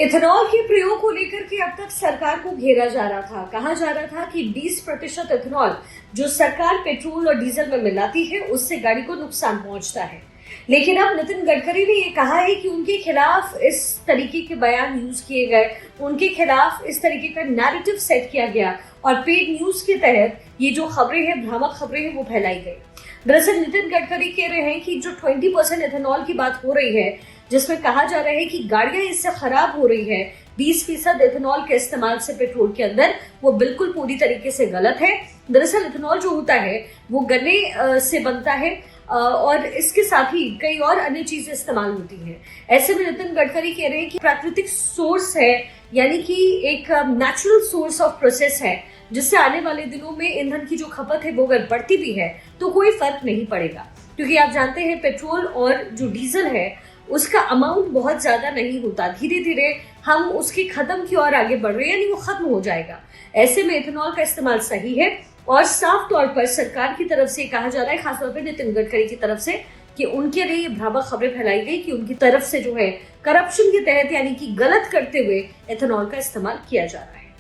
Ethanol के प्रयोग को लेकर के अब तक सरकार को घेरा जा रहा था। कहा जा रहा था कि 20% इथेनॉल जो सरकार पेट्रोल और डीजल में मिलाती है उससे गाड़ी को नुकसान पहुंचता है। लेकिन अब नितिन गडकरी ने ये कहा है कि उनके खिलाफ इस तरीके के बयान यूज किए गए, उनके खिलाफ इस तरीके का नैरेटिव सेट किया गया और पेड न्यूज के तहत ये जो खबरें हैं, भ्रामक खबरें हैं, वो फैलाई गई। दरअसल नितिन गडकरी कह रहे हैं कि जो 20% इथेनॉल की बात हो रही है, जिसमें कहा जा रहा है कि गाड़ियां इससे खराब हो रही है, 20% इथेनॉल के इस्तेमाल से पेट्रोल के अंदर, वो बिल्कुल पूरी तरीके से गलत है। दरअसल इथेनॉल जो होता है वो गन्ने से बनता है और इसके साथ ही कई और अन्य चीजें इस्तेमाल होती हैं। ऐसे में नितिन गडकरी कह रहे हैं कि प्राकृतिक सोर्स है, यानी कि एक नेचुरल सोर्स ऑफ प्रोसेस है, जिससे आने वाले दिनों में ईंधन की जो खपत है वो अगर बढ़ती भी है तो कोई फर्क नहीं पड़ेगा, क्योंकि आप जानते हैं पेट्रोल और जो डीजल है उसका अमाउंट बहुत ज्यादा नहीं होता। धीरे धीरे हम उसके खत्म की ओर आगे बढ़ रहे हैं, यानी वो खत्म हो जाएगा। ऐसे में इथेनॉल का इस्तेमाल सही है और साफ तौर पर सरकार की तरफ से कहा जा रहा है, खासतौर पर नितिन गडकरी की तरफ से, कि उनके लिए भ्रामक खबरें फैलाई गई कि उनकी तरफ से जो है करप्शन के तहत, यानी कि गलत करते हुए इथेनॉल का इस्तेमाल किया जा रहा है।